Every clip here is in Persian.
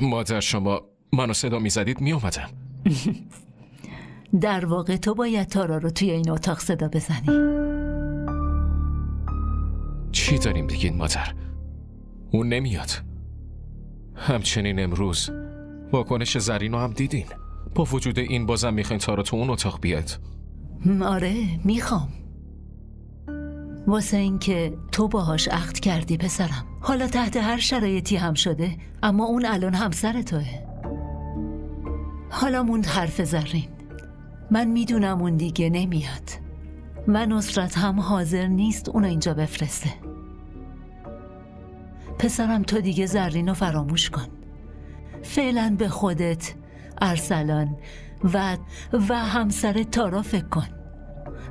مادر شما منو صدا میزدید میومدم. در واقع تو باید تارا رو توی این اتاق صدا بزنی. چی داریم بگین مادر؟ اون نمیاد. همچنین امروز واکنش زرینو هم دیدین. با وجود این بازم میخواین تارا تو اون اتاق بیاد؟ آره میخوام، واسه این که تو باهاش عقد کردی پسرم. حالا تحت هر شرایطی هم شده، اما اون الان همسر توه. حالا موند حرف زرین. من میدونم اون دیگه نمیاد و نصرت هم حاضر نیست اونو اینجا بفرسته. پسرم تو دیگه زرین رو فراموش کن. فعلا به خودت، ارسلان و همسر تارا فکر کن.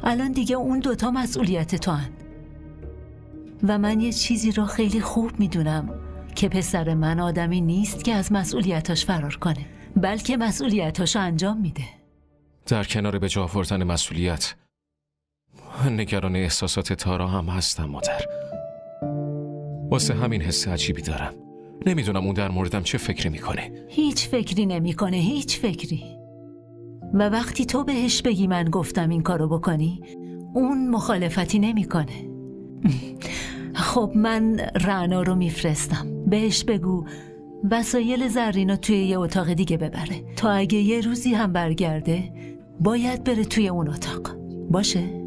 الان دیگه اون دوتا مسئولیت تو هن. و من یه چیزی رو خیلی خوب میدونم که پسر من آدمی نیست که از مسئولیتاش فرار کنه، بلکه مسئولیتاشو انجام میده. در کنار به جا آوردن مسئولیت، نگران احساسات تارا هم هستم مادر. واسه همین حس عجیبی دارم. نمیدونم اون در موردم چه فکری میکنه. هیچ فکری نمیکنه، هیچ فکری. و وقتی تو بهش بگی من گفتم این کارو بکنی، اون مخالفتی نمیکنه. خب من رعنا رو میفرستم. بهش بگو وسایل زرینو توی یه اتاق دیگه ببره تا اگه یه روزی هم برگرده باید بره توی اون اتاق. باشه؟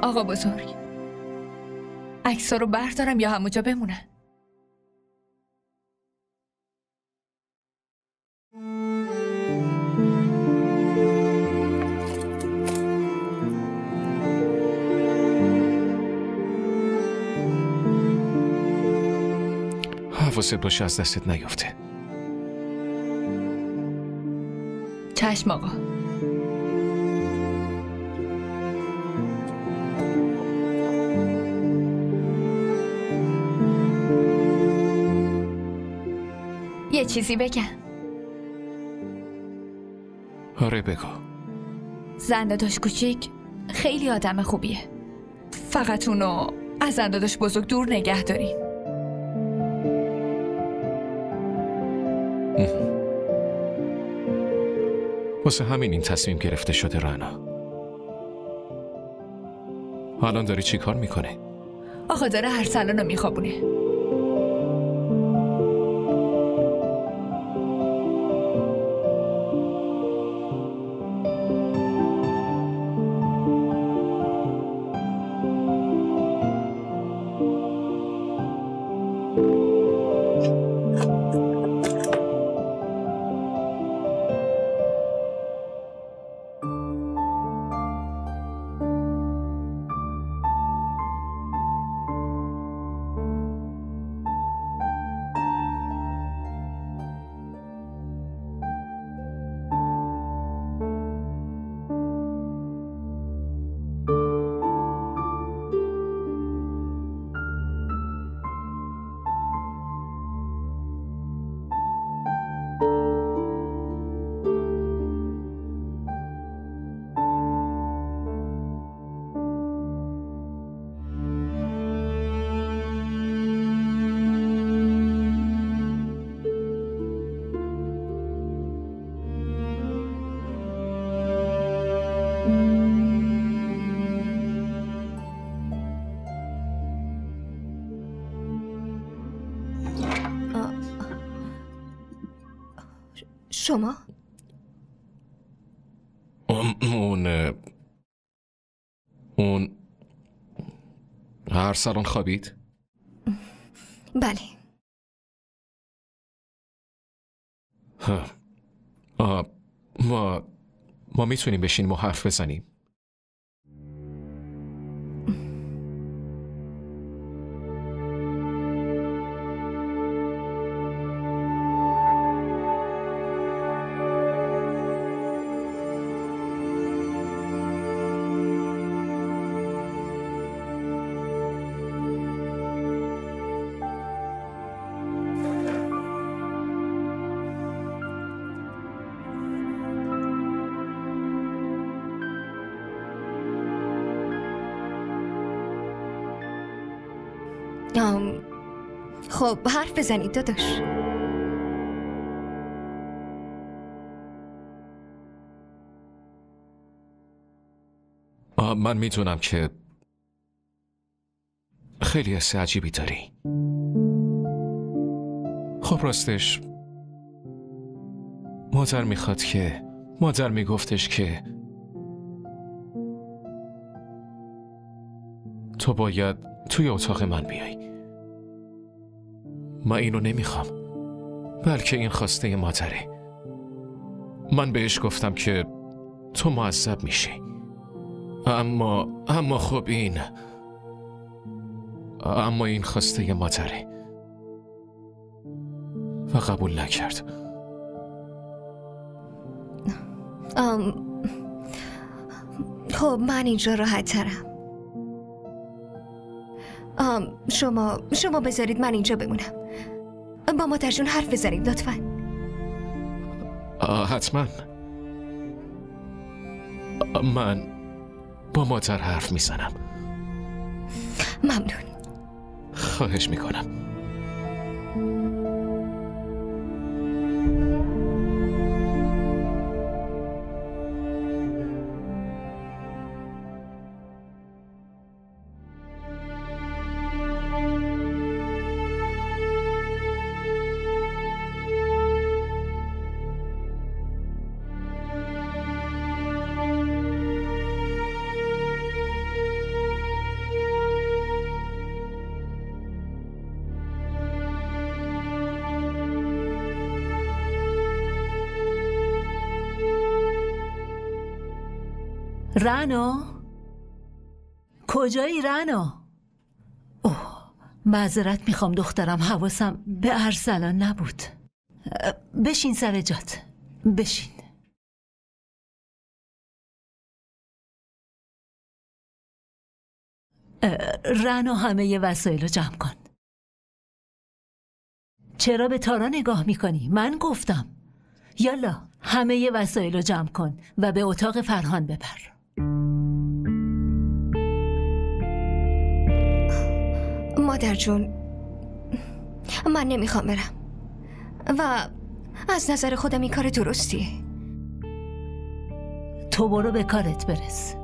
آقا بزرگ، عکس‌ها رو بردارم یا همونجا بمونن؟ حواست باشه از دستت نیفته. چشم آقا. یه چیزی بگم. آره بگو. زنداداش کوچیک خیلی آدم خوبیه، فقط اونو از زنداداش بزرگ دور نگه داریم. واسه همین این تصمیم گرفته شده رعنا. الان داری چی کار میکنه؟ آقا داره ارسلان رو میخوابونه. شما؟ اون ارسلان خوابید؟ بله. ما میتونیم بشینیم و حرف بزنیم. خب حرف بزنید داداش. من میدونم که خیلی حس عجیبی داری. خب راستش مادر میگفتش که تو باید توی اتاق من بیای. من اینو نمیخوام، بلکه این خواسته مادره. من بهش گفتم که تو معذب میشی، اما خب این خواسته مادره و قبول نکرد. خب من اینجا راحت ترم. شما بذارید من اینجا بمونم. با مادر جون حرف بزنید لطفاً. حتما. من با مادر حرف میزنم. ممنون. خواهش میکنم. رعنا؟ کجایی رعنا؟ اوه، معذرت میخوام دخترم، حواسم به ارسلان نبود. بشین سر جات، بشین. رعنا همه وسایل رو جمع کن. چرا به تارا نگاه میکنی؟ من گفتم. یالا همه وسایل رو جمع کن و به اتاق فرهان ببر. مادر جون، من نمیخوام برم و از نظر خودم این کار درستیه. تو برو به کارت برس.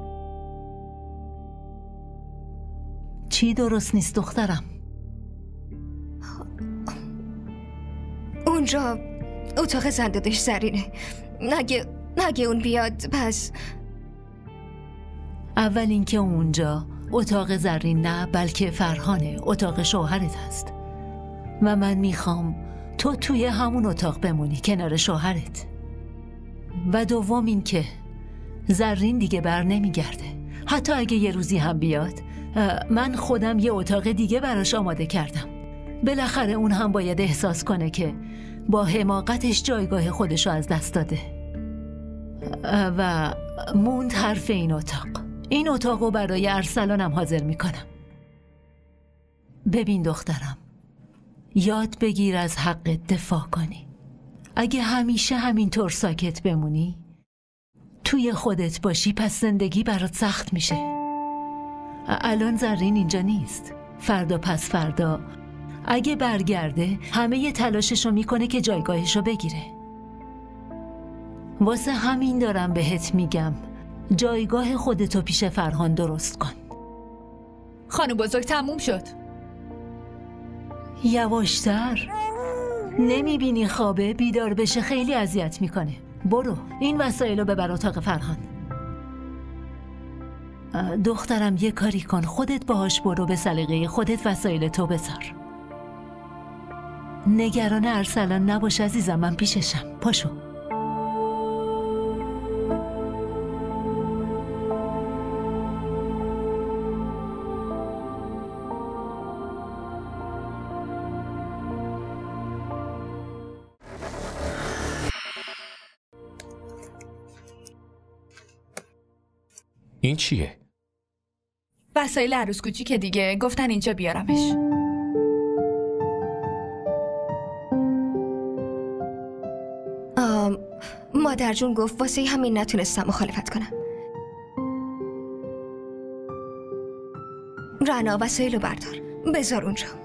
چی درست نیست دخترم؟ اونجا اتاق زندادش زرینه. نگه اون بیاد پس. اول اینکه اونجا اتاق زرین نه، بلکه فرهانه، اتاق شوهرت هست و من میخوام تو توی همون اتاق بمونی کنار شوهرت. و دوم اینکه زرین دیگه بر نمیگرده. حتی اگه یه روزی هم بیاد، من خودم یه اتاق دیگه براش آماده کردم. بالاخره اون هم باید احساس کنه که با حماقتش جایگاه خودشو از دست داده. و موند حرف این اتاقو برای ارسلانم حاضر میکنم. ببین دخترم، یاد بگیر از حق دفاع کنی. اگه همیشه همینطور ساکت بمونی، توی خودت باشی، پس زندگی برات سخت میشه. الان زرین اینجا نیست. فردا پس فردا اگه برگرده همه تلاششو میکنه که جایگاهشو بگیره. واسه همین دارم بهت میگم جایگاه خودتو پیش فرهان درست کن. خانم بزرگ تموم شد. یواشتر. نمیبینی خوابه؟ بیدار بشه خیلی اذیت میکنه. برو این وسایلو ببر اتاق فرهان. دخترم یه کاری کن، خودت باهاش برو، به سلیقه خودت وسایل تو بذار. نگران ارسلان نباش عزیزم، من پیششم. پاشو. این چیه؟ وسایل عروس کوچیک دیگه، گفتن اینجا بیارمش. مادر جون گفت واسه همین نتونستم مخالفت کنم. رنا وسایلو بردار بذار اونجا.